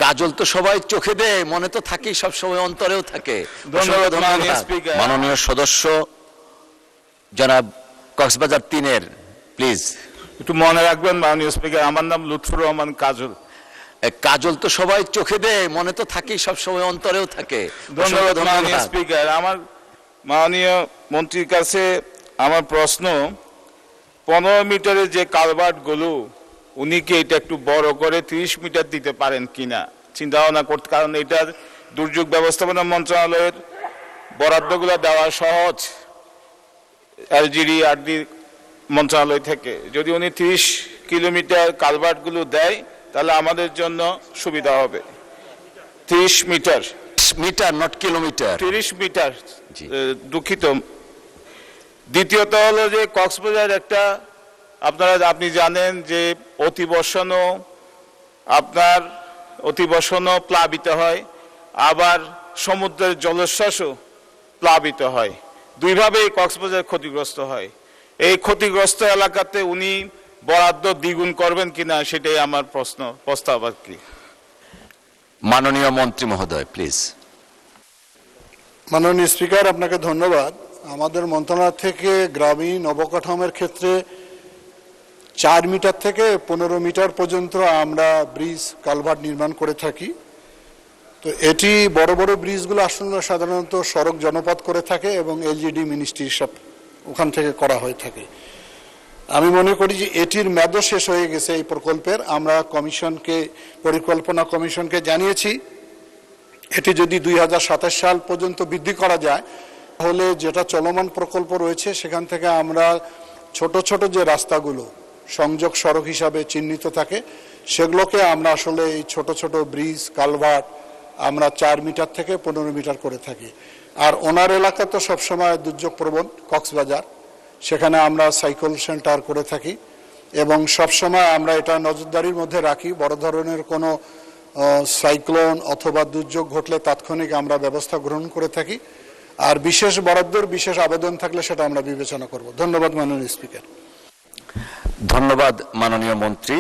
কাজল তো সবাই চোখে দেয়, মনে তো থাকেই, সবসময় অন্তরেও থাকে। ধন্যবাদ মাননীয় ধন্যবাদ স্পিকার। মাননীয় সদস্য জনাব কক্সবাজার 3 এর প্লিজ। একটু মনে রাখবেন মাননীয় স্পিকার, আমার নাম লুৎফুর রহমান কাজল। কাজল তো সবাই চোখে দেয়, মনে তো থাকেই, সবসময় অন্তরেও থাকে। ধন্যবাদ মাননীয় স্পিকার। আমার মাননীয় মন্ত্রীর কাছে আমার প্রশ্ন, 15 মিটারের যে কালভার্টগুলো উনি কি এটা একটু বড় করে 30 মিটার দিতে পারেন কিনা চিন্তা ভাবনা করতে, কারণ এটা দুর্যোগ ব্যবস্থাপনা মন্ত্রণালয়ের বরাদ্দগুলো দেওয়া সহজ LGD মন্ত্রণালয় থেকে। যদি উনি 30 কিলোমিটার কালভার্টগুলো দেয় তাহলে আমাদের জন্য সুবিধা হবে। 30 metre, metre not kilometre. 30 metre, দুঃখিত। দ্বিতীয়ত হলো যে কক্সবাজার একটা আপনি জানেন যে অতিবর্ষণও প্লাবিত হয়, আবার সমুদ্রের জলোচ্ছ্বাসও প্লাবিত হয়। দুইভাবেই কক্সবাজার ক্ষতিগ্রস্ত হয়। এই ক্ষতিগ্রস্ত এলাকাতে উনি বরাদ্দ দ্বিগুণ করবেন কিনা সেটাই আমার প্রস্তাব আর কি। মাননীয় মন্ত্রী মহোদয় প্লিজ। মাননীয় স্পিকার, আপনাকে ধন্যবাদ। আমাদের মন্ত্রণালয় থেকে গ্রামীণ অবকাঠামোর ক্ষেত্রে 4 মিটার থেকে 15 মিটার পর্যন্ত আমরা ব্রিজ কালভার্ট নির্মাণ করে থাকি। তো এটি বড় বড় ব্রিজগুলো আসলে সাধারণত সড়ক জনপথ করে থাকে এবং LGD মিনিস্ট্রি সব ওখান থেকে করা হয়ে থাকে। আমি মনে করি যে এটির মেয়াদও শেষ হয়ে গেছে এই প্রকল্পের। আমরা পরিকল্পনা কমিশনকে জানিয়েছি এটি যদি 2027 সাল পর্যন্ত বৃদ্ধি করা যায় তাহলে যেটা চলমান প্রকল্প রয়েছে সেখান থেকে আমরা ছোট ছোট যে রাস্তাগুলো সংযোগ সড়ক হিসাবে চিহ্নিত থাকে সেগুলোকে আমরা আসলে এই ছোট ছোট ব্রিজ কালভার্ট আমরা 4 মিটার থেকে 15 মিটার করে থাকি। আর ওনার এলাকা তো সবসময় দুর্যোগ প্রবণ কক্সবাজার, সেখানে আমরা সাইকেল সেন্টার করে থাকি এবং সবসময় আমরা এটা নজরদারির মধ্যে রাখি। বড় ধরনের কোনো সাইক্লোন অথবা দুর্যোগ ঘটলে তাৎক্ষণিক আমরা ব্যবস্থা গ্রহণ করে থাকি। আর বিশেষ বরাদ্দর বিশেষ আবেদন থাকলে সেটা আমরা বিবেচনা করব। ধন্যবাদ মাননীয় স্পিকার। ধন্যবাদ মাননীয় মন্ত্রী।